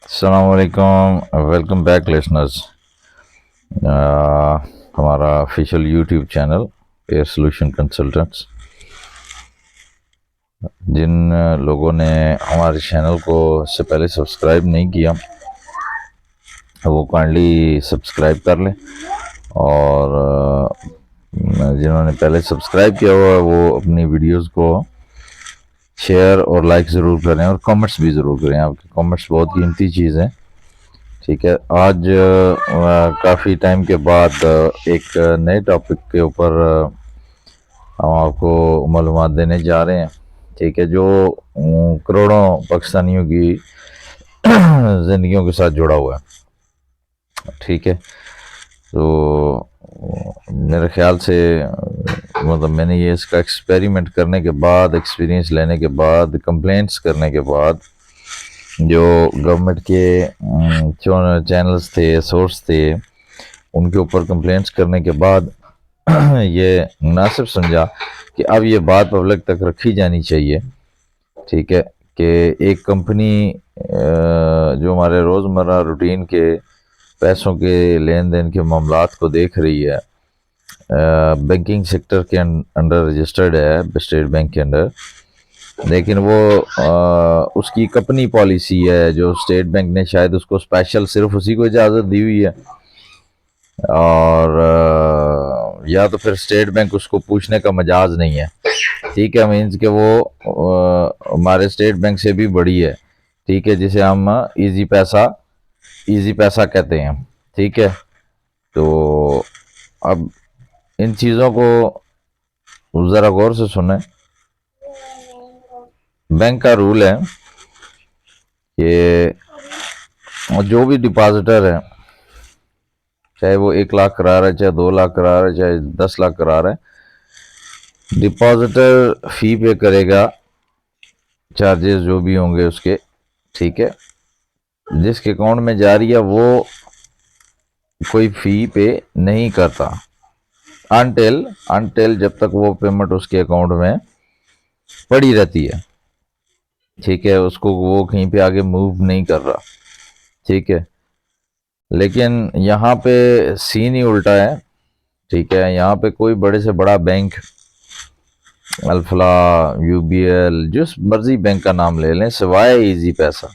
अस्सलामुअलैकुम, welcome back listeners. हमारा official YouTube channel air solution consultants. जिन लोगों ने हमारे चैनल को इससे पहले सब्सक्राइब नहीं किया वो काइंडली सब्सक्राइब कर लें, और जिन्होंने पहले सब्सक्राइब किया हुआ है वो अपनी वीडियोस को शेयर और लाइक ज़रूर करें और कमेंट्स भी ज़रूर करें। आपके कमेंट्स बहुत कीमती चीज़ है। ठीक है, आज काफ़ी टाइम के बाद एक नए टॉपिक के ऊपर हम आपको मालूमात देने जा रहे हैं। ठीक है, जो करोड़ों पाकिस्तानियों की ज़िंदगियों के साथ जुड़ा हुआ है। ठीक है, तो मेरे ख्याल से मतलब मैंने ये इसका एक्सपेरिमेंट करने के बाद, एक्सपीरियंस लेने के बाद, कंप्लेंट्स करने के बाद, जो गवर्नमेंट के चैनल्स थे, सोर्स थे, उनके ऊपर कंप्लेंट्स करने के बाद ये मुनासिब समझा कि अब ये बात पब्लिक तक रखी जानी चाहिए। ठीक है, कि एक कंपनी जो हमारे रोज़मर्रा रूटीन के पैसों के लेन देन के मामलात को देख रही है, बैंकिंग सेक्टर के अंडर रजिस्टर्ड है, स्टेट बैंक के अंडर, लेकिन वो उसकी कंपनी पॉलिसी है जो स्टेट बैंक ने शायद उसको स्पेशल सिर्फ उसी को इजाज़त दी हुई है, और या तो फिर स्टेट बैंक उसको पूछने का मजाज नहीं है। ठीक है, मीन्स कि वो हमारे स्टेट बैंक से भी बड़ी है। ठीक है, जिसे हम इजी पैसा कहते हैं। ठीक है, तो अब इन चीज़ों को ज़रा गौर से सुने। बैंक का रूल है कि जो भी डिपॉजिटर है, चाहे वो 1 लाख करा रहा है, चाहे 2 लाख करा रहा है, चाहे 10 लाख करा रहा है, डिपॉजिटर फी पे करेगा, चार्जेस जो भी होंगे उसके। ठीक है, जिसके अकाउंट में जा रही है वो कोई फी पे नहीं करता अनटिल जब तक वो पेमेंट उसके अकाउंट में पड़ी रहती है। ठीक है, उसको वो कहीं पे आगे मूव नहीं कर रहा। ठीक है, लेकिन यहाँ पे सीन ही उल्टा है। ठीक है, यहाँ पे कोई बड़े से बड़ा बैंक, अल्फला, यूबीएल, जिस मर्जी बैंक का नाम ले लें, सिवाय इजी पैसा,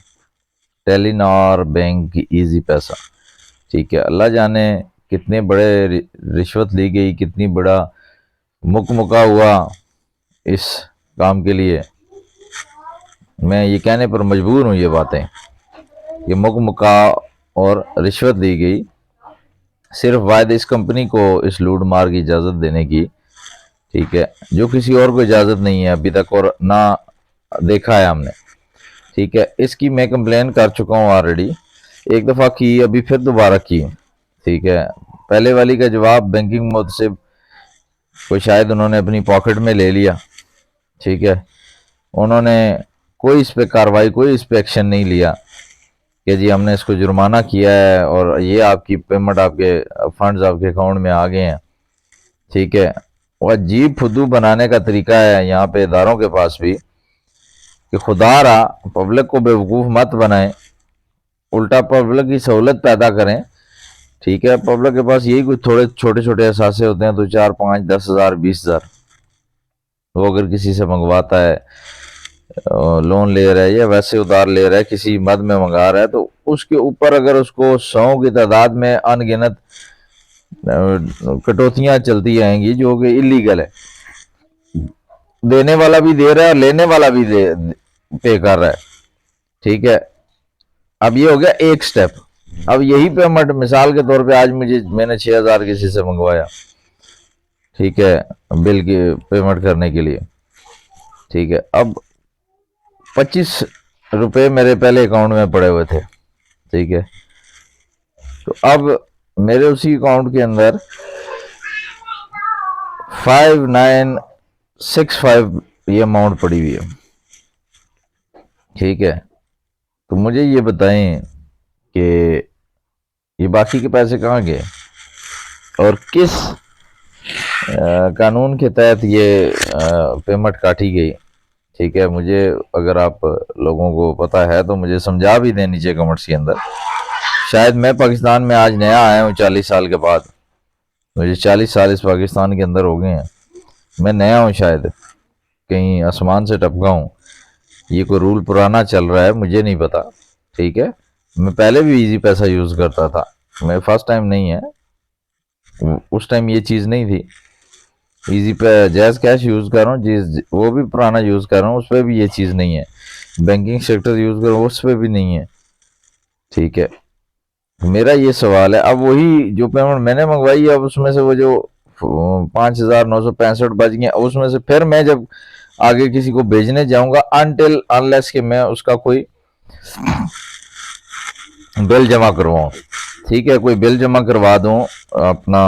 टेलीनॉर बैंक, इजी पैसा। ठीक है, अल्लाह जाने कितने बड़े रिश्वत ली गई, कितनी बड़ा मुकमुका हुआ इस काम के लिए। मैं ये कहने पर मजबूर हूँ ये बातें कि मुकमुका और रिश्वत दी गई सिर्फ वायद इस कंपनी को इस लूट मार की इजाज़त देने की। ठीक है, जो किसी और को इजाज़त नहीं है अभी तक और ना देखा है हमने। ठीक है, इसकी मैं कंप्लेन कर चुका हूँ ऑलरेडी, एक दफ़ा की, अभी फिर दोबारा की। ठीक है, पहले वाली का जवाब बैंकिंग मुतसिब को शायद उन्होंने अपनी पॉकेट में ले लिया। ठीक है, उन्होंने कोई इस पे कार्रवाई, कोई इस पे एक्शन नहीं लिया कि जी हमने इसको जुर्माना किया है और ये आपकी पेमेंट, आपके फंड्स आपके अकाउंट में आ गए हैं। ठीक है, और अजीब फुद्दू बनाने का तरीका है यहाँ पे इदारों के पास भी कि खुदारा पब्लिक को बेवकूफ़ मत बनाएं, उल्टा पब्लिक की सहूलत पैदा करें। ठीक है, पब्लिक के पास यही कुछ थोड़े छोटे छोटे एहसासे होते हैं, तो 4, 5, 10 हज़ार, 20 हज़ार वो अगर किसी से मंगवाता है, लोन ले रहा है या वैसे उधार ले रहा है, किसी मद में मंगा रहा है, तो उसके ऊपर अगर उसको 100 की तादाद में अनगिनत कटौतियां चलती आएंगी जो कि इलीगल है। देने वाला भी दे रहा है और लेने वाला भी पे कर रहा है। ठीक है, अब ये हो गया एक स्टेप। अब यही पेमेंट मिसाल के तौर पे आज मैंने 6 हज़ार किसी से मंगवाया। ठीक है, बिल की पेमेंट करने के लिए। ठीक है, अब 25 रुपये मेरे पहले अकाउंट में पड़े हुए थे। ठीक है, तो अब मेरे उसी अकाउंट के अंदर 5965 ये अमाउंट पड़ी हुई है। ठीक है, तो मुझे ये बताएं कि ये बाकी के पैसे कहाँ गए और किस कानून के तहत ये पेमेंट काटी गई। ठीक है, मुझे अगर आप लोगों को पता है तो मुझे समझा भी दें नीचे कमेंट्स के अंदर। शायद मैं पाकिस्तान में आज नया आया हूँ 40 साल के बाद, मुझे 40 साल इस पाकिस्तान के अंदर हो गए हैं, मैं नया हूँ, शायद कहीं आसमान से टपका हूँ, ये कोई रूल पुराना चल रहा है मुझे नहीं पता। ठीक है, मैं पहले भी इजी पैसा यूज़ करता था, मैं फर्स्ट टाइम नहीं है, उस टाइम ये चीज़ नहीं थी। इजी पे जैज़ कैश यूज़ कर रहा हूँ, जिस वो भी पुराना यूज़ कर रहा हूँ, उस पर भी ये चीज़ नहीं है। बैंकिंग सेक्टर यूज़ कर रहा हूँ, उस पर भी नहीं है। ठीक है, मेरा ये सवाल है, अब वही जो पेमेंट मैंने मंगवाई है, अब उसमें से वो जो 5,965 बच गए, उसमें से फिर मैं जब आगे किसी को भेजने जाऊंगा, अनटिल अनलेस कि मैं उसका कोई बिल जमा करवाऊं, ठीक है, कोई बिल जमा करवा दूं अपना,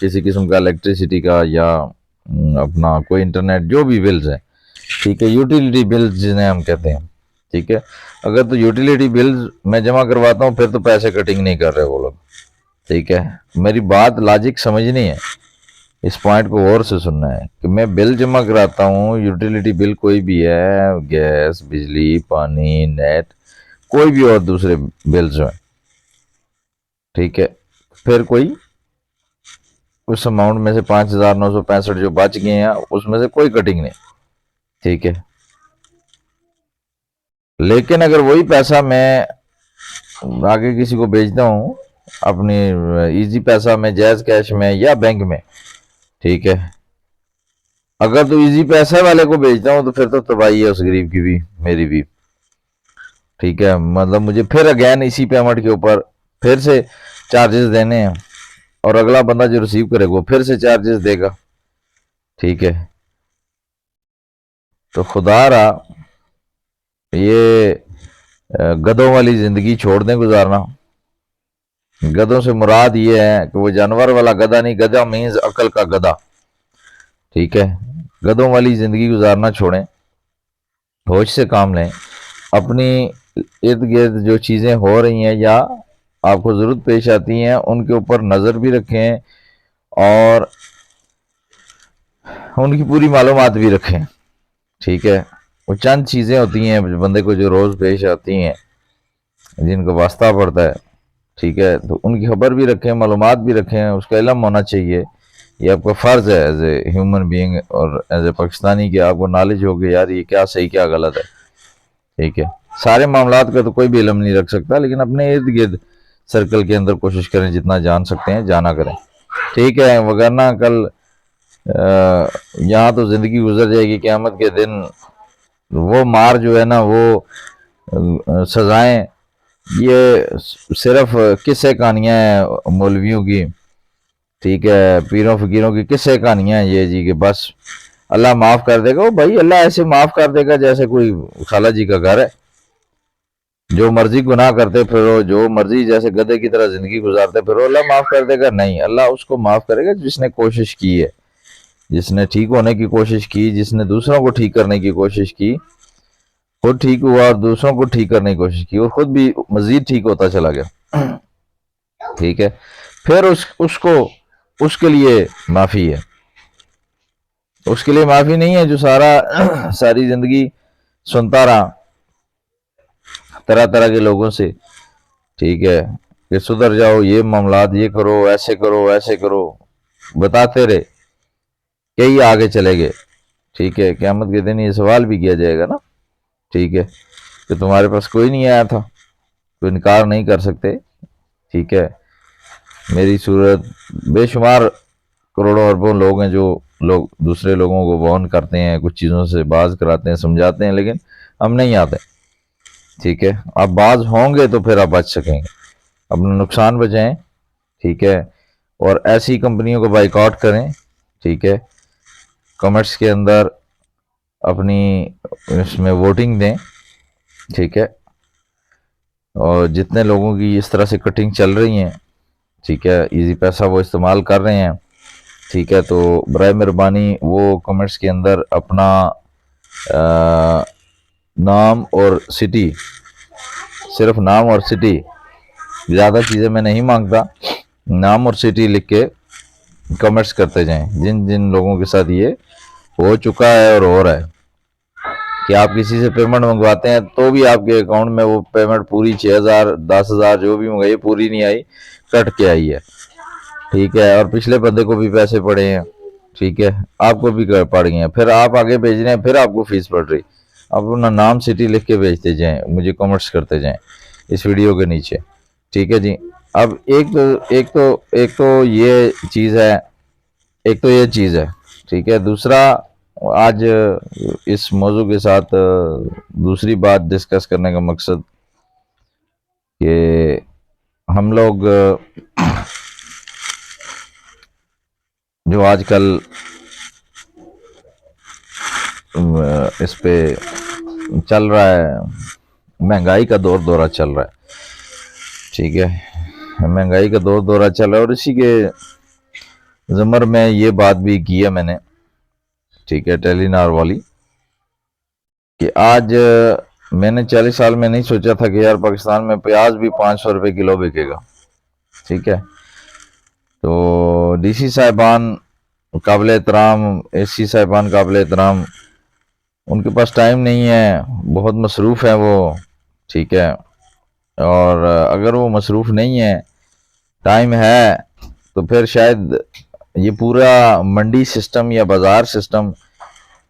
किसी किस्म का इलेक्ट्रिसिटी का या अपना कोई इंटरनेट, जो भी बिल्स है, ठीक है, यूटिलिटी बिल्स जिन्हें हम कहते हैं। ठीक है, अगर तो यूटिलिटी बिल्स मैं जमा करवाता हूँ फिर तो पैसे कटिंग नहीं कर रहे वो लोग। ठीक है, मेरी बात लॉजिक समझनी है, इस पॉइंट को और से सुनना है कि मैं बिल जमा कराता हूँ, यूटिलिटी बिल कोई भी है, गैस, बिजली, पानी, नेट, कोई भी और दूसरे बिल्स हैं, ठीक है, फिर कोई उस अमाउंट में से 5,965 जो बच गए हैं उसमें से कोई कटिंग नहीं। ठीक है, लेकिन अगर वही पैसा मैं आगे किसी को भेजता हूँ अपनी इजी पैसा में, जैज कैश में या बैंक में, ठीक है, अगर तो इजी पैसा वाले को भेजता हूँ तो फिर तो तबाही है उस गरीब की भी, मेरी भी। ठीक है, मतलब मुझे फिर अगेन इसी पेमेंट के ऊपर फिर से चार्जेस देने हैं, और अगला बंदा जो रिसीव करेगा वो फिर से चार्जेस देगा। ठीक है, तो खुदा रहा ये गधों वाली जिंदगी छोड़ दें गुजारना। गधों से मुराद ये है कि वो जानवर वाला गधा नहीं, गधा मीन्स अकल का गधा। ठीक है, गधों वाली जिंदगी गुजारना छोड़ें, होश से काम लें, अपनी इर्द गिर्द जो चीज़ें हो रही हैं या आपको ज़रूरत पेश आती हैं उनके ऊपर नज़र भी रखें और उनकी पूरी मालूमात भी रखें। ठीक है, वो चंद चीज़ें होती हैं बंदे को जो रोज़ पेश आती हैं, जिनका वास्ता पड़ता है, ठीक है, तो उनकी खबर भी रखें, मालूमात भी रखें, उसका इल्म होना चाहिए, ये आपका फ़र्ज़ है एज ए ह्यूमन बीइंग और एज ए पाकिस्तानी कि आपको नॉलेज हो कि यार ये क्या सही क्या गलत है। ठीक है, सारे मामलात का तो कोई भी इल्म नहीं रख सकता, लेकिन अपने इर्द गिर्द सर्कल के अंदर कोशिश करें जितना जान सकते हैं जाना करें। ठीक है, वगरना कल यहाँ तो ज़िंदगी गुजर जाएगी, क़यामत के दिन वो मार जो है ना, वो सज़ाएं, ये सिर्फ किस्से कहानियाँ हैं मौलवियों की, ठीक है, पीरों फकीरों की किस्से कहानियाँ हैं ये जी, कि बस अल्लाह माफ़ कर देगा। ओ भाई, अल्लाह ऐसे माफ़ कर देगा जैसे कोई खाला जी का घर है, जो मर्जी गुनाह करते फिरो, जो मर्जी जैसे गधे की तरह जिंदगी गुजारते फिरो, अल्लाह माफ़ कर देगा? नहीं, अल्लाह उसको माफ़ करेगा जिसने कोशिश की है, जिसने ठीक होने की कोशिश की, जिसने दूसरों को ठीक करने की कोशिश की, खुद ठीक हुआ और दूसरों को ठीक करने की कोशिश की और खुद भी मजीद ठीक होता चला गया। ठीक है, फिर उसको उसके लिए माफ़ी है, उसके लिए माफ़ी नहीं है जो सारी ज़िंदगी सुनता रहा तरह तरह के लोगों से, ठीक है, कि सुधर जाओ, ये मामलात ये करो, ऐसे करो, बताते रहे, कई आगे चले गए। ठीक है, क़यामत के दिन ये सवाल भी किया जाएगा ना, ठीक है, कि तुम्हारे पास कोई नहीं आया था, तो इनकार नहीं कर सकते। ठीक है, मेरी सूरत बेशुमार करोड़ों अरबों लोग हैं जो लोग दूसरे लोगों को वार्न करते हैं, कुछ चीज़ों से बाज कराते हैं, समझाते हैं, लेकिन हम नहीं आते। ठीक है, आप बाज होंगे तो फिर आप बच सकेंगे, अपना नुकसान बचाएं। ठीक है, और ऐसी कंपनियों को बाइकआउट करें। ठीक है, कमेंट्स के अंदर अपनी इसमें वोटिंग दें। ठीक है, और जितने लोगों की इस तरह से कटिंग चल रही हैं, ठीक है, इजी पैसा वो इस्तेमाल कर रहे हैं, ठीक है, तो बराए मेहरबानी वो कमेंट्स के अंदर अपना नाम और सिटी, सिर्फ नाम और सिटी, ज़्यादा चीज़ें मैं नहीं मांगता, नाम और सिटी लिख के कमेंट्स करते जाएं जिन जिन लोगों के साथ ये हो चुका है और हो रहा है। कि आप किसी से पेमेंट मंगवाते हैं तो भी आपके अकाउंट में वो पेमेंट पूरी 6,000 10,000 जो भी मंगाई पूरी नहीं आई, कट के आई है। ठीक है, और पिछले बंदे को भी पैसे पड़े हैं। ठीक है, आपको भी पड़ गए हैं, फिर आप आगे भेज रहे हैं, फिर आपको फीस पड़ रही। आप अपना नाम सिटी लिख के भेजते जाएं, मुझे कमेंट्स करते जाएं इस वीडियो के नीचे। ठीक है जी। अब एक तो ये चीज़ है, एक तो ये चीज़ है। ठीक है, दूसरा आज इस मौजू के साथ दूसरी बात डिस्कस करने का मकसद कि हम लोग जो आजकल इस पे चल रहा है, महंगाई का दौर दौरा चल रहा है। ठीक है, महंगाई का दौर दौरा चल रहा है और इसी के ज़मर में ये बात भी की है मैंने, ठीक है, टेलीनार वाली, कि आज मैंने 40 साल में नहीं सोचा था कि यार पाकिस्तान में प्याज भी 500 रुपये किलो बिकेगा। ठीक है, तो डीसी साहिबान काबिल एहतराम, एसी साहिबान काबिल एहतराम, उनके पास टाइम नहीं है, बहुत मसरूफ़ है वो। ठीक है, और अगर वो मसरूफ़ नहीं है, टाइम है, तो फिर शायद ये पूरा मंडी सिस्टम या बाज़ार सिस्टम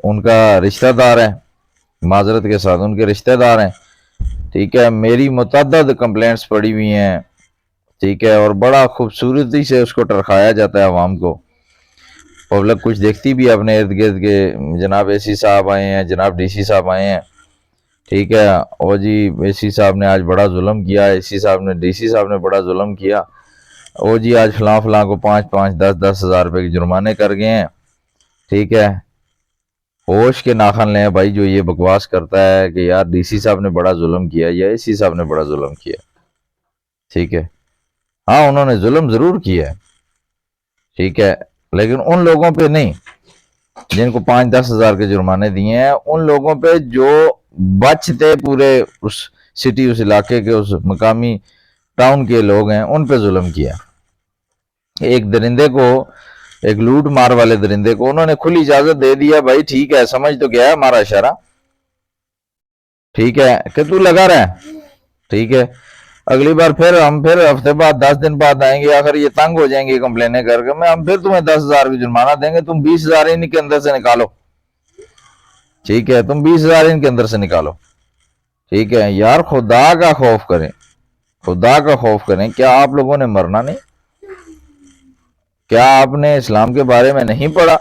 उनका रिश्तेदार है, माजरत के साथ उनके रिश्तेदार हैं। ठीक है, मेरी मुतअद्दिद कंप्लेंट्स पड़ी हुई हैं। ठीक है, और बड़ा खूबसूरती से उसको टरखाया जाता है आवाम को। पब्लिक कुछ देखती भी है अपने इर्द गिर्द के, जनाब एसी साहब आए हैं, जनाब डीसी साहब आए हैं। ठीक है, और जी एसी साहब ने आज बड़ा जुल्म किया, एसी साहब ने, डीसी साहब ने बड़ा जुल्म किया, ओ जी आज फलां फलां को 5-5 10-10 हज़ार रुपये के जुर्माने कर गए हैं। ठीक है, होश के नाखन लें भाई जो ये बकवास करता है कि यार डीसी साहब ने बड़ा जुल्म किया या एसी साहब ने बड़ा जुल्म किया। ठीक है, हाँ उन्होंने जुल्म ज़रूर किया है। ठीक है, लेकिन उन लोगों पे नहीं जिनको 5-10 हज़ार के जुर्माने दिए हैं, उन लोगों पे जो बचते पूरे उस सिटी, उस इलाके के, उस मकामी टाउन के लोग हैं, उन पे जुल्म किया। एक दरिंदे को, एक लूट मार वाले दरिंदे को उन्होंने खुली इजाजत दे दिया, भाई ठीक है, समझ तो गया है हमारा इशारा। ठीक है, कि तू लगा रहा है। ठीक है, अगली बार फिर हफ्ते बाद 10 दिन बाद आएंगे, आखिर ये तंग हो जाएंगे कंप्लेने करके, मैं हम फिर तुम्हें 10,000 की जुर्माना देंगे, तुम 20,000 इनके अंदर से निकालो। ठीक है, तुम 20,000 इनके अंदर से निकालो। ठीक है यार, खुदा का खौफ करें, खुदा का खौफ करें। क्या आप लोगों ने मरना नहीं? क्या आपने इस्लाम के बारे में नहीं पढ़ा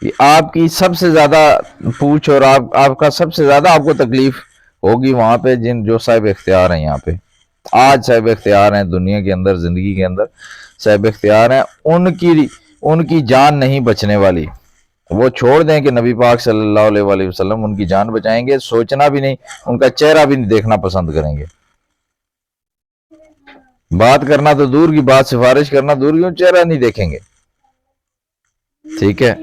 कि आपकी सबसे ज्यादा पूछ और आपका सबसे ज्यादा आपको तकलीफ होगी वहां पे जो साहिब इख्तियार हैं। यहाँ पे आज साहिब इख्तियार हैं दुनिया के अंदर, जिंदगी के अंदर साहिब इख्तियार हैं, उनकी जान नहीं बचने वाली। वो छोड़ दें कि नबी पाक सल्लल्लाहु अलैहि वसल्लम उनकी जान बचाएंगे, सोचना भी नहीं, उनका चेहरा भी नहीं देखना पसंद करेंगे। बात करना तो दूर की बात, सिफारिश करना दूर की, चेहरा नहीं देखेंगे। ठीक है,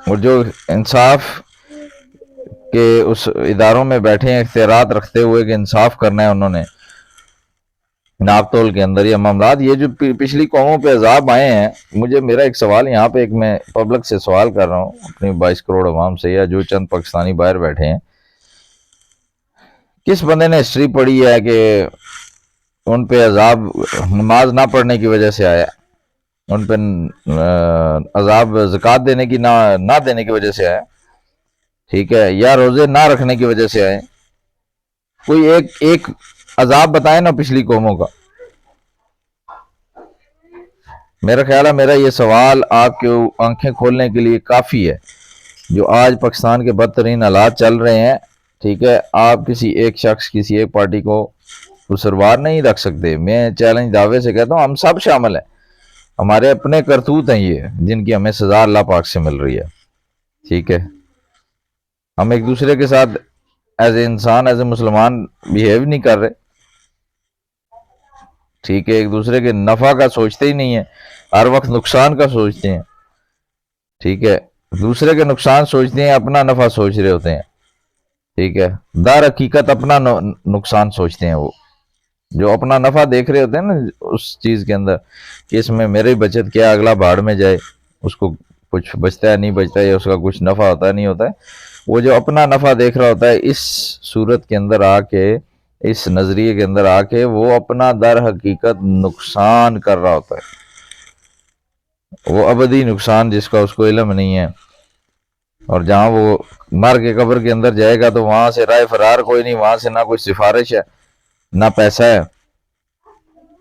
और जो इंसाफ के उस इदारों में बैठे हैं इख्तियारात रखते हुए कि इंसाफ करना है उन्होंने नाप तोल के अंदर ये मामलात, ये जो पिछली कौमों पे अजाब आए हैं, मुझे मेरा एक सवाल यहाँ पे, एक मैं पब्लिक से सवाल कर रहा हूँ अपनी 22 करोड़ अवाम से, या जो चंद पाकिस्तानी बाहर बैठे हैं, किस बंदे ने हिस्ट्री पढ़ी है कि उन पे अजाब नमाज ना पढ़ने की वजह से आया, उन पे अजाब ज़कात देने की ना देने की वजह से आया? ठीक है, या रोजे ना रखने की वजह से आए? कोई एक अजाब बताए ना पिछली कौमों का। मेरा ख्याल है, मेरा ये सवाल आपके आंखें खोलने के लिए काफ़ी है। जो आज पाकिस्तान के बदतरीन हालात चल रहे हैं, ठीक है, आप किसी एक शख्स, किसी एक पार्टी को कसूरवार नहीं रख सकते। मैं चैलेंज दावे से कहता हूँ, हम सब शामिल हैं, हमारे अपने करतूत हैं ये, जिनकी हमें सजा अल्लाह पाक से मिल रही है। ठीक है, हम एक दूसरे के साथ एज ए इंसान, एज ए मुसलमान बिहेव नहीं कर रहे। ठीक है, एक दूसरे के नफा का सोचते ही नहीं है, हर वक्त नुकसान का सोचते हैं। ठीक है, दूसरे के नुकसान सोचते हैं, अपना नफा सोच रहे होते हैं। ठीक है, दर हकीकत अपना नुकसान सोचते हैं। वो जो अपना नफा देख रहे होते हैं ना उस चीज के अंदर कि इसमें मेरी बचत क्या, अगला भाड़ में जाए, उसको कुछ बचता है नहीं बचता है, या उसका कुछ नफ़ा होता है नहीं होता है। वो जो अपना नफ़ा देख रहा होता है, इस सूरत के अंदर आके, इस नज़रिए के अंदर आके वो अपना दर हकीकत नुकसान कर रहा होता है। वो अबदी नुकसान जिसका उसको इल्म नहीं है। और जहाँ वो मर के कब्र के अंदर जाएगा तो वहां से राय फरार कोई नहीं, वहां से ना कोई सिफारिश है, ना पैसा है,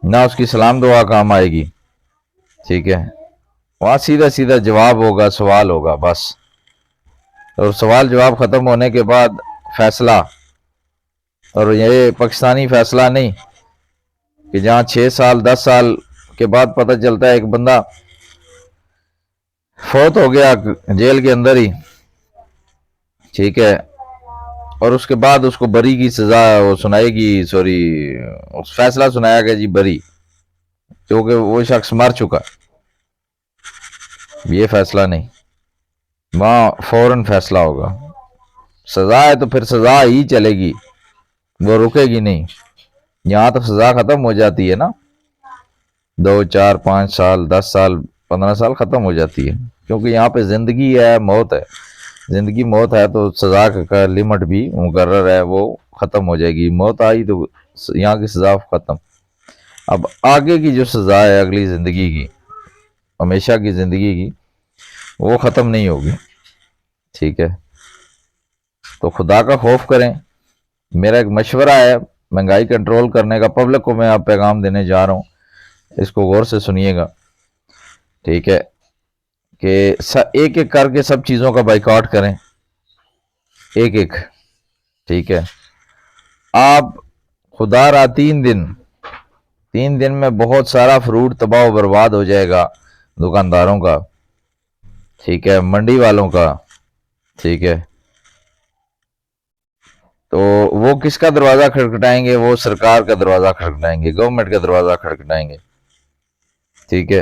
ना उसकी सलाम दुआ काम आएगी। ठीक है, वहां सीधा सीधा जवाब होगा, सवाल होगा बस। और सवाल जवाब खत्म होने के बाद फैसला, और ये पाकिस्तानी फैसला नहीं कि जहाँ 6 साल 10 साल के बाद पता चलता है एक बंदा फौत हो गया जेल के अंदर ही। ठीक है, और उसके बाद उसको बरी की सजा वो सुनाएगी, सॉरी फैसला सुनाया गया जी बरी, क्योंकि वो शख्स मर चुका। ये फैसला नहीं, वहां फौरन फैसला होगा। सजा है तो फिर सजा ही चलेगी, वो रुकेगी नहीं। यहाँ तक सजा खत्म हो जाती है ना, 2 4 5 साल 10 साल 15 साल खत्म हो जाती है, क्योंकि यहाँ पे जिंदगी है मौत है। जिंदगी मौत है तो सजा का लिमिट भी मुकर्रर है, वो खत्म हो जाएगी। मौत आई तो यहाँ की सजा खत्म। अब आगे की जो सजा है अगली जिंदगी की, हमेशा की जिंदगी की, वो खत्म नहीं होगी। ठीक है, तो खुदा का खौफ करें। मेरा एक मशवरा है महंगाई कंट्रोल करने का, पब्लिक को मैं आप पैगाम देने जा रहा हूँ, इसको गौर से सुनिएगा। ठीक है, कि एक एक करके सब चीज़ों का बाइकआउट करें, एक एक। ठीक है, आप खुदा रहा 3 दिन में बहुत सारा फ्रूट तबाह बर्बाद हो जाएगा दुकानदारों का। ठीक है, मंडी वालों का। ठीक है, तो वो किसका दरवाजा खटखटाएंगे? वो सरकार का दरवाजा खटखटाएंगे, गवर्नमेंट का दरवाजा खटखटाएंगे। ठीक है,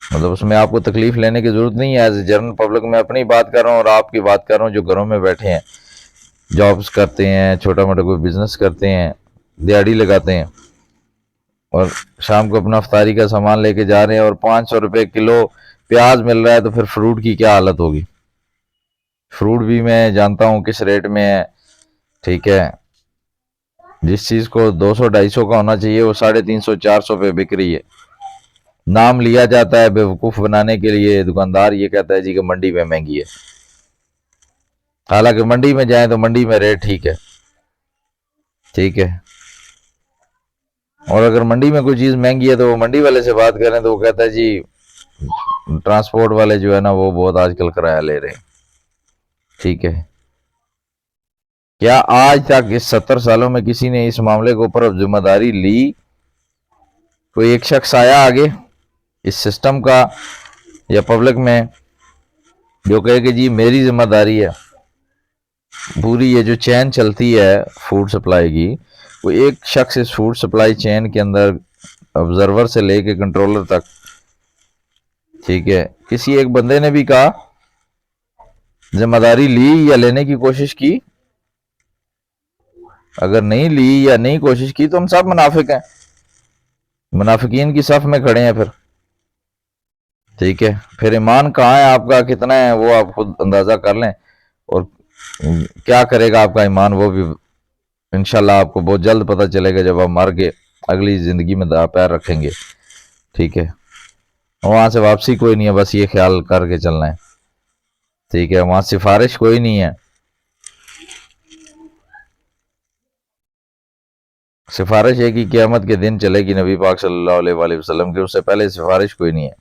मतलब उसमें आपको तकलीफ लेने की जरूरत नहीं है। एज ए जनरल पब्लिक मैं अपनी बात कर रहा हूँ और आपकी बात कर रहा हूँ जो घरों में बैठे हैं, जॉब्स करते हैं, छोटा मोटा कोई बिजनेस करते हैं, दिहाड़ी लगाते हैं, और शाम को अपना अफ्तारी का सामान लेके जा रहे हैं, और 500 रुपये किलो प्याज मिल रहा है, तो फिर फ्रूट की क्या हालत होगी? फ्रूट भी मैं जानता हूँ किस रेट में है। ठीक है, जिस चीज़ को 200 250 का होना चाहिए वो 350 400 पे बिक रही है। नाम लिया जाता है बेवकूफ़ बनाने के लिए। दुकानदार ये कहता है जी कि मंडी में महंगी है, हालांकि मंडी में जाए तो मंडी में रेट ठीक है। ठीक है, और अगर मंडी में कोई चीज़ महंगी है तो वो मंडी वाले से बात करें तो वो कहता है जी ट्रांसपोर्ट वाले जो है ना वो बहुत आजकल किराया ले रहे हैं। ठीक है, क्या आज तक इस 70 सालों में किसी ने इस मामले के ऊपर जिम्मेदारी ली? कोई एक शख्स आया आगे इस सिस्टम का या पब्लिक में जो कहे कि जी मेरी जिम्मेदारी है, पूरी ये जो चैन चलती है फूड सप्लाई की, वो एक शख्स इस फूड सप्लाई चैन के अंदर ऑब्जर्वर से लेके कंट्रोलर तक। ठीक है, किसी एक बंदे ने भी कहा, जिम्मेदारी ली या लेने की कोशिश की? अगर नहीं ली या नहीं कोशिश की तो हम सब मुनाफिक हैं, मुनाफिकीन की सफ में खड़े हैं फिर। ठीक है, फिर ईमान कहाँ है आपका, कितना है, वो आप खुद अंदाजा कर लें, और क्या करेगा आपका ईमान वो भी इंशाल्लाह आपको बहुत जल्द पता चलेगा जब आप मर के अगली जिंदगी में पैर रखेंगे। ठीक है, वहां से वापसी कोई नहीं है, बस ये ख्याल करके चलना है। ठीक है, वहां सिफारिश कोई नहीं है, सिफारिश है कि क़यामत के दिन चलेगी नबी पाक सल्लल्लाहु अलैहि वसल्लम के, उससे पहले सिफारिश कोई नहीं है।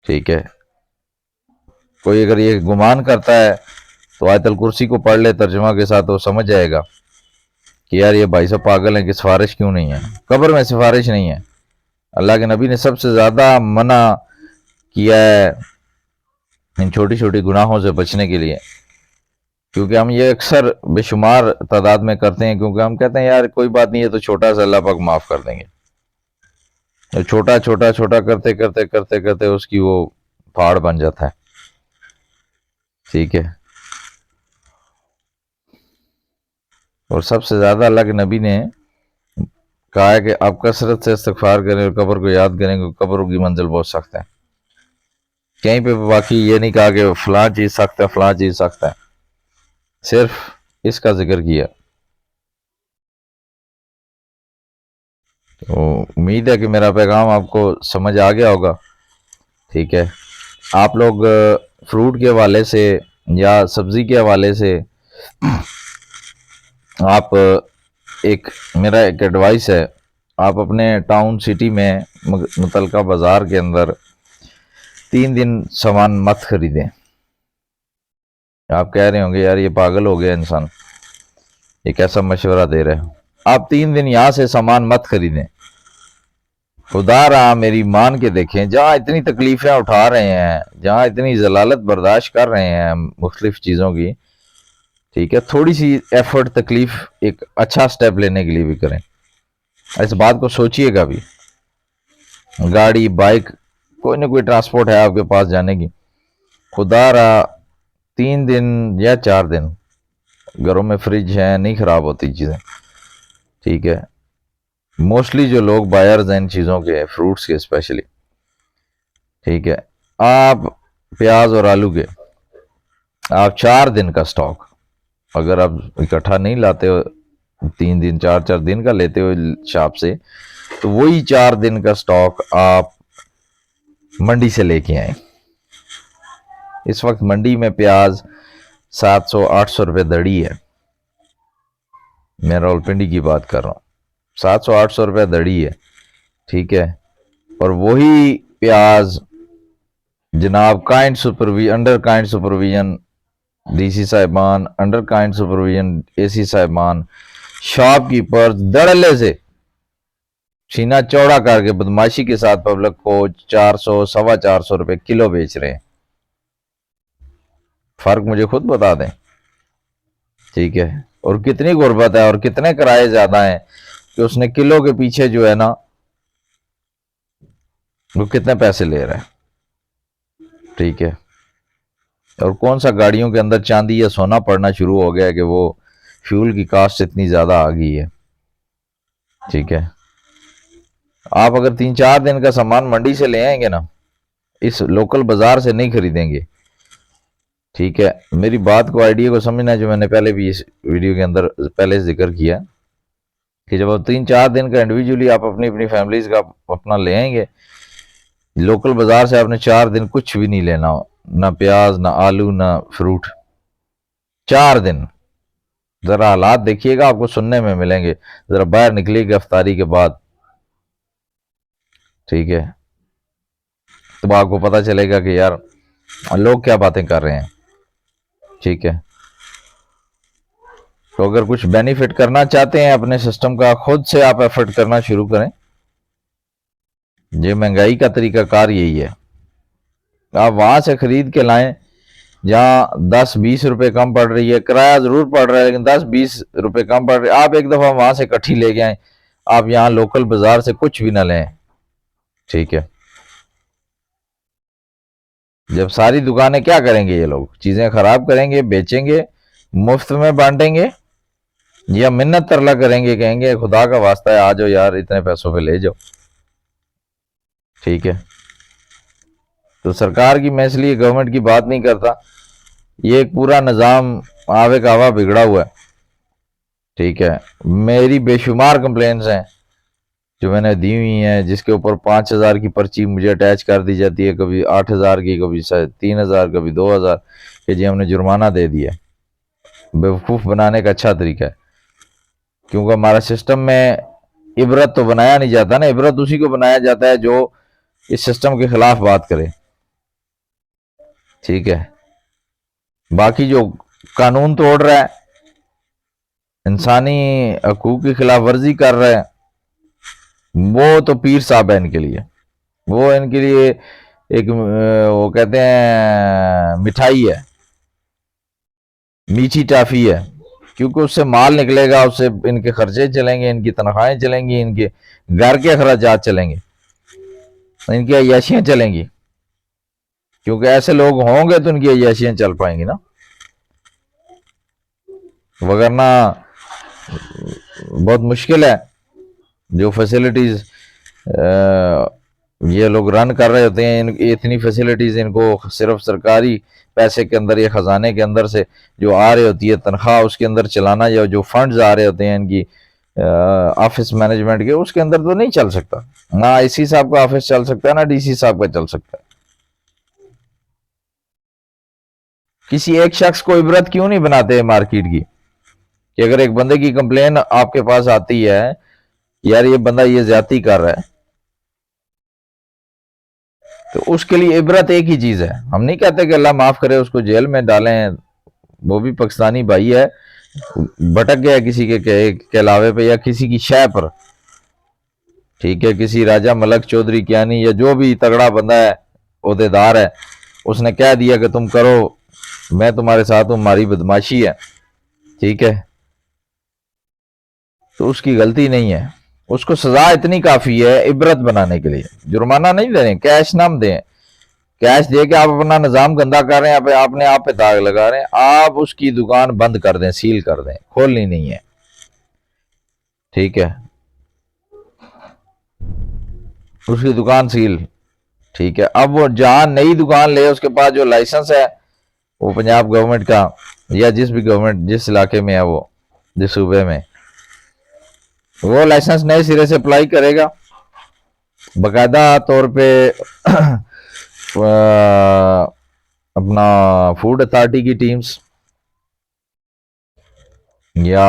ठीक है, कोई अगर ये गुमान करता है तो आयतल कुर्सी को पढ़ ले तर्जुमा के साथ, तो समझ जाएगा कि यार ये भाई साहब पागल हैं कि सिफारिश क्यों नहीं है। कब्र में सिफारिश नहीं है। अल्लाह के नबी ने सबसे ज़्यादा मना किया है इन छोटी छोटी गुनाहों से बचने के लिए, क्योंकि हम ये अक्सर बेशुमार तादाद में करते हैं, क्योंकि हम कहते हैं यार कोई बात नहीं है तो छोटा सा अल्लाह पाक माफ़ कर देंगे। तो छोटा छोटा छोटा करते करते करते करते उसकी वो पहाड़ बन जाता है। ठीक है, और सबसे ज़्यादा अल्लाह के नबी ने कहा है कि आप कसरत से इस्तिग़फ़ार करें और कब्र को याद करें, क्योंकि कब्र की मंजिल बहुत सख्त है। कहीं पे बाकी ये नहीं कहा कि फलां चीज सख्त है, फलां चीज सख्त है, सिर्फ इसका जिक्र किया। तो उम्मीद है कि मेरा पैगाम आपको समझ आ गया होगा। ठीक है, आप लोग फ्रूट के हवाले से या सब्जी के हवाले से आप एक मेरा एक एडवाइस है, आप अपने टाउन सिटी में मुतलका बाजार के अंदर 3 दिन सामान मत खरीदें। आप कह रहे होंगे यार ये पागल हो गया इंसान, ये कैसा मशवरा दे रहे हो। आप 3 दिन यहां से सामान मत खरीदें। खुदा रहा मेरी मान के देखें, जहां इतनी तकलीफें उठा रहे हैं, जहां इतनी जलालत बर्दाश्त कर रहे हैं मुख्तलिफ चीज़ों की, ठीक है, थोड़ी सी एफर्ट तकलीफ एक अच्छा स्टेप लेने के लिए भी करें। इस बात को सोचिएगा भी। गाड़ी बाइक कोई ना कोई ट्रांसपोर्ट है आपके पास जाने की, खुदा रहा 3 दिन या 4 दिन घरों में फ्रिज है, नहीं खराब होती चीज़ें। ठीक है, मोस्टली जो लोग बायर्स हैं इन चीज़ों के, फ्रूट्स के स्पेशली, ठीक है, आप प्याज और आलू के आप 4 दिन का स्टॉक अगर आप इकट्ठा नहीं लाते हो, 3 दिन 4 4 दिन का लेते हो शॉप से, तो वही 4 दिन का स्टॉक आप मंडी से लेके आए। इस वक्त मंडी में प्याज 700 800 रुपये दड़ी है, मैं रावलपिंडी की बात कर रहा हूँ, 700 800 रुपये दड़ी है। ठीक है, और वही प्याज जनाब kind supervision, under kind supervision DC साहिबान, अंडर काइंड सुपरविजन एसी साहिबान, शॉपकीपर धड़ल्ले से सीना चौड़ा करके बदमाशी के साथ पब्लिक को 400 450 रुपये किलो बेच रहे हैं। फर्क मुझे खुद बता दें। ठीक है, और कितनी गुर्बत है और कितने किराए ज्यादा हैं कि उसने किलो के पीछे जो है ना वो कितने पैसे ले रहा है। ठीक है, और कौन सा गाड़ियों के अंदर चांदी या सोना पड़ना शुरू हो गया है कि वो फ्यूल की कास्ट इतनी ज्यादा आ गई है। ठीक है, आप अगर 3 4 दिन का सामान मंडी से ले आएंगे ना, इस लोकल बाजार से नहीं खरीदेंगे। ठीक है, मेरी बात को आइडिया को समझना है, जो मैंने पहले भी इस वीडियो के अंदर पहले जिक्र किया कि जब आप 3 4 दिन का इंडिविजुअली आप अपनी अपनी फैमिलीज का अपना ले आएंगे, लोकल बाजार से आपने 4 दिन कुछ भी नहीं लेना, ना प्याज ना आलू ना फ्रूट। 4 दिन जरा हालात देखिएगा, आपको सुनने में मिलेंगे, जरा बाहर निकलिएगा अफ्तारी के बाद। ठीक है, तो आपको पता चलेगा कि यार लोग क्या बातें कर रहे हैं। ठीक है, तो अगर कुछ बेनिफिट करना चाहते हैं अपने सिस्टम का, खुद से आप एफर्ट करना शुरू करें। ये महंगाई का तरीकाकार यही है, आप वहां से खरीद के लाएं जहां 10 20 रुपए कम पड़ रही है, किराया जरूर पड़ रहा है लेकिन 10 20 रुपए कम पड़ रही है, आप एक दफा वहां से इकट्ठी ले गए, आप यहाँ लोकल बाजार से कुछ भी ना लें। ठीक है, जब सारी दुकानें क्या करेंगे, ये लोग चीजें खराब करेंगे, बेचेंगे, मुफ्त में बांटेंगे, या मिन्नत तरला करेंगे, कहेंगे खुदा का वास्ता है आ जाओ यार इतने पैसों पे ले जाओ। ठीक है, तो सरकार की, मैं इसलिए गवर्नमेंट की बात नहीं करता, ये एक पूरा निज़ाम आवे का हवा बिगड़ा हुआ है। ठीक है, मेरी बेशुमार कंप्लेंट्स हैं जो मैंने दी हुई हैं, जिसके ऊपर 5,000 की पर्ची मुझे अटैच कर दी जाती है, कभी 8,000 की, कभी 3,000, कभी 2,000, कि जी हमने जुर्माना दे दिया। बेवकूफ़ बनाने का अच्छा तरीका है, क्योंकि हमारा सिस्टम में इबरत तो बनाया नहीं जाता ना, इबरत उसी को बनाया जाता है जो इस सिस्टम के खिलाफ बात करे। ठीक है, बाकी जो कानून तोड़ रहा है, इंसानी हकूक की खिलाफ वर्जी कर रहा है, वो तो पीर साहब है इनके लिए, वो इनके लिए एक वो कहते हैं मिठाई है, मीठी टाफी है, क्योंकि उससे माल निकलेगा, उससे इनके खर्चे चलेंगे, इनकी तनख्वाहें चलेंगी, इनके घर के अखराजात चलेंगे, इनकी अय्याशियां चलेंगी, क्योंकि ऐसे लोग होंगे तो इनकी अय्याशियां चल पाएंगी ना, वगरना बहुत मुश्किल है। जो फैसिलिटीज ये लोग रन कर रहे होते हैं, इतनी फैसिलिटीज इनको सिर्फ सरकारी पैसे के अंदर या खजाने के अंदर से जो आ रही होती है तनख्वाह, उसके अंदर चलाना, या जो फंड्स आ रहे होते हैं इनकी ऑफिस मैनेजमेंट के, उसके अंदर तो नहीं चल सकता। ना आईसी साहब का ऑफिस चल सकता है, ना डीसी साहब का चल सकता है। किसी एक शख्स को इबरत क्यों नहीं बनाते मार्केट की, कि अगर एक बंदे की कंप्लेन आपके पास आती है, यार ये बंदा ये ज्यादती कर रहा है, तो उसके लिए इबरत एक ही चीज है। हम नहीं कहते कि अल्लाह माफ करे उसको जेल में डालें, वो भी पाकिस्तानी भाई है, भटक गया किसी के अलावे पे या किसी की शय पर, ठीक है, किसी राजा मलक चौधरी कियानी या जो भी तगड़ा बंदा है, ओहदेदार है, उसने कह दिया कि तुम करो, मैं तुम्हारे साथ हूं, हमारी बदमाशी है, ठीक है, तो उसकी गलती नहीं है। उसको सजा इतनी काफी है इबरत बनाने के लिए। जुर्माना नहीं दे रहे, कैश नाम दें, कैश दे के आप अपना निजाम गंदा कर रहे हैं, आपने आप पे दाग लगा रहे हैं, आप उसकी दुकान बंद कर दें, सील कर दें, खोलनी नहीं है, ठीक है, उसकी दुकान सील, ठीक है। अब वो जहां नई दुकान ले, उसके पास जो लाइसेंस है वो पंजाब गवर्नमेंट का या जिस भी गवर्नमेंट जिस इलाके में है, वो जिस सूबे में, वो लाइसेंस नए सिरे से अप्लाई करेगा, बाकायदा तौर पे अपना फूड अथॉरिटी की टीम्स या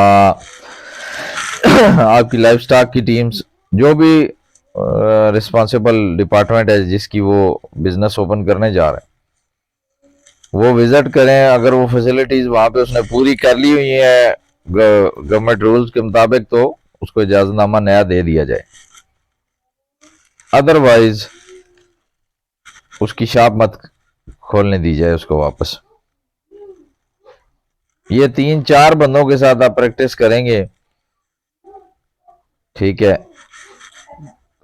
आपकी लाइफ स्टॉक की टीम्स, जो भी रिस्पॉन्सिबल डिपार्टमेंट है जिसकी वो बिजनेस ओपन करने जा रहे हैं, वो विजिट करें। अगर वो फैसिलिटीज वहां पे उसने पूरी कर ली हुई है गवर्नमेंट रूल्स के मुताबिक, तो उसको इजाजतनामा नया दे दिया जाए, अदरवाइज उसकी शॉप मत खोलने दी जाए उसको वापस। ये 3-4 बंदों के साथ आप प्रैक्टिस करेंगे, ठीक है,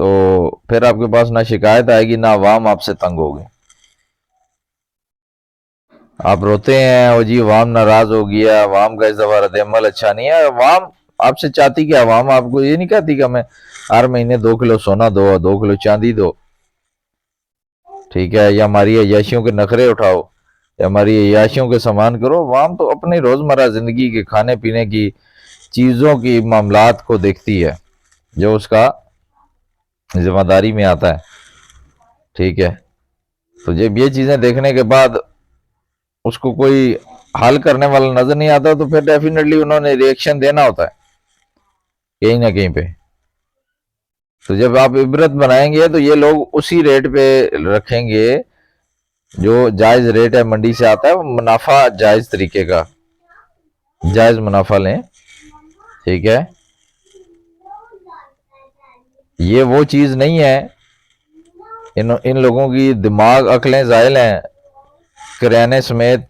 तो फिर आपके पास ना शिकायत आएगी, ना आवाम आपसे तंग होगी। आप रोते हैं और जी अवाम नाराज हो गया, अवाम का इस दफा रद्द-ए-अमल अच्छा नहीं है। अवाम आपसे चाहती कि अवाम आपको ये नहीं कहती कि हमें हर महीने 2 किलो सोना दो, 2 किलो चांदी दो, ठीक है, या हमारी अय्याशियों के नखरे उठाओ, या हमारी अय्याशियों के सामान करो। अवाम तो अपनी रोजमर्रा जिंदगी के खाने पीने की चीजों की मामलात को देखती है, जो उसका जिम्मेदारी में आता है, ठीक है। तो जब ये चीजें देखने के बाद उसको कोई हल करने वाला नजर नहीं आता, तो फिर डेफिनेटली उन्होंने रिएक्शन देना होता है कहीं ना कहीं पे। तो जब आप इबरत बनाएंगे तो ये लोग उसी रेट पे रखेंगे जो जायज रेट है, मंडी से आता है, मुनाफा जायज तरीके का, जायज मुनाफा लें, ठीक है। ये वो चीज नहीं है, इन लोगों की दिमाग अकलें ज़ाइल हैं, किराने समेत,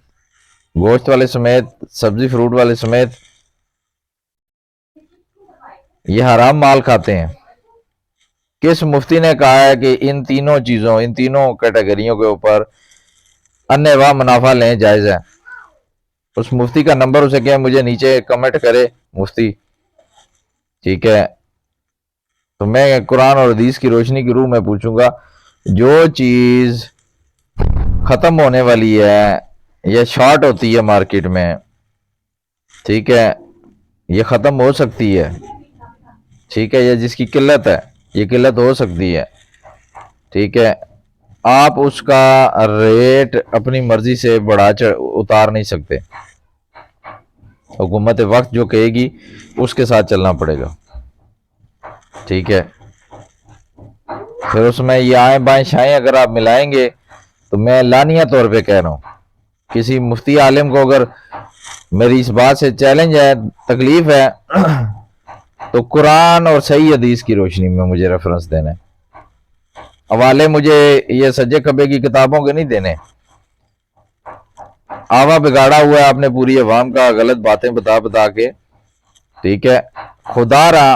गोश्त वाले समेत, सब्जी फ्रूट वाले समेत, ये हराम माल खाते हैं। किस मुफ्ती ने कहा है कि इन तीनों चीजों, इन तीनों कैटेगरियों के ऊपर अन्नेवाह मुनाफा लें जायज है? उस मुफ्ती का नंबर उसे क्या, मुझे नीचे कमेंट करे मुफ्ती, ठीक है, तो मैं कुरान और हदीस की रोशनी की रूह में पूछूंगा, जो चीज खत्म होने वाली है या शॉर्ट होती है मार्केट में, ठीक है, ये खत्म हो सकती है, ठीक है, ये जिसकी किल्लत है, ये किल्लत हो सकती है, ठीक है, आप उसका रेट अपनी मर्जी से बढ़ा उतार नहीं सकते। हुकूमत वक्त जो कहेगी उसके साथ चलना पड़ेगा, ठीक है। फिर उसमें ये आए बाएं शाएं अगर आप मिलाएंगे, तो मैं लानिया तौर पे कह रहा हूँ, किसी मुफ्ती आलिम को अगर मेरी इस बात से चैलेंज है, तकलीफ है, तो कुरान और सही हदीस की रोशनी में मुझे रेफरेंस देने, हवाले मुझे ये सज्जे खबे की किताबों के नहीं देने। आवा बिगाड़ा हुआ है आपने पूरी अवाम का, गलत बातें बता बता के, ठीक है। खुदारा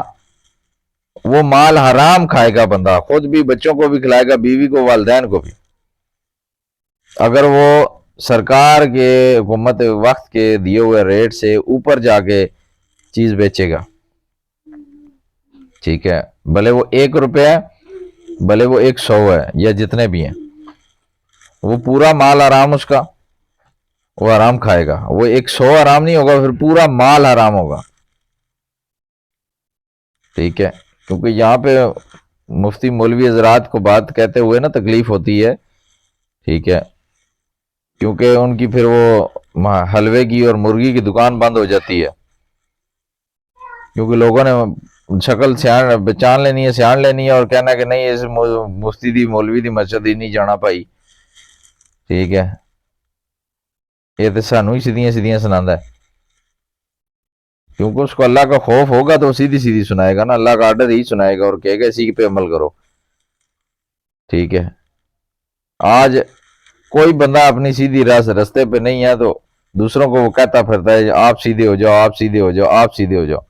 वो माल हराम खाएगा बंदा, खुद भी, बच्चों को भी खिलाएगा, बीवी को, वालदैन को भी, अगर वो सरकार के, हुकूमत वक्त के दिए हुए रेट से ऊपर जाके चीज बेचेगा, ठीक है, भले वो 1 रुपया भले वो 100 है या जितने भी हैं, वो पूरा माल हराम उसका, वो हराम खाएगा। वो 100 हराम नहीं होगा, फिर पूरा माल हराम होगा। ठीक है, क्योंकि यहाँ पे मुफ्ती मौलवी हजरात को बात कहते हुए ना तकलीफ होती है। ठीक है, क्योंकि उनकी फिर वो हलवे की और मुर्गी की दुकान बंद हो जाती है, क्योंकि लोगों ने शक्ल सियाण पहचान लेनी है, सियाण लेनी है, और कहना कि नहीं इस मुफ्ती दी मौलवी दी मस्जिद ही नहीं जाना भाई। ठीक है, ये तो सानू ही सीधियां सीधियां सुनाता है, क्योंकि उसको अल्लाह का खौफ होगा तो सीधी सीधी सुनाएगा ना, अल्लाह का आर्डर ही सुनाएगा और कहेगा इसी पे अमल करो। ठीक है, आज कोई बंदा अपनी सीधी रास्ते पे नहीं है तो दूसरों को वो कहता फिरता है आप सीधे हो जाओ, आप सीधे हो जाओ, आप सीधे हो जाओ।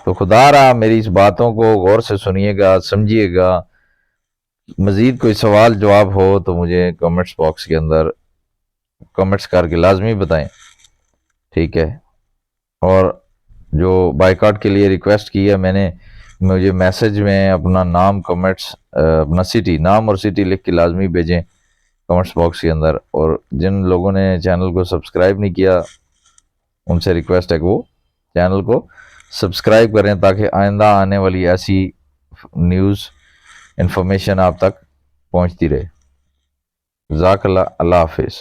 तो खुदा रहा मेरी इस बातों को गौर से सुनिएगा, समझिएगा। मजीद कोई सवाल जवाब हो तो मुझे कमेंट्स बॉक्स के अंदर कमेंट्स करके लाजमी बताएं। ठीक है, और जो बाइकआउट के लिए रिक्वेस्ट की है मैंने, मुझे मैसेज में अपना नाम, कमेंट्स, अपना सिटी, नाम और सिटी लिख के लाजमी भेजें कमेंट्स बॉक्स के अंदर। और जिन लोगों ने चैनल को सब्सक्राइब नहीं किया उनसे रिक्वेस्ट है कि वो चैनल को सब्सक्राइब करें, ताकि आइंदा आने वाली ऐसी न्यूज़ इंफॉर्मेशन आप तक पहुंचती रहे। जज़ाकल्लाह, अल्लाह हाफिज़।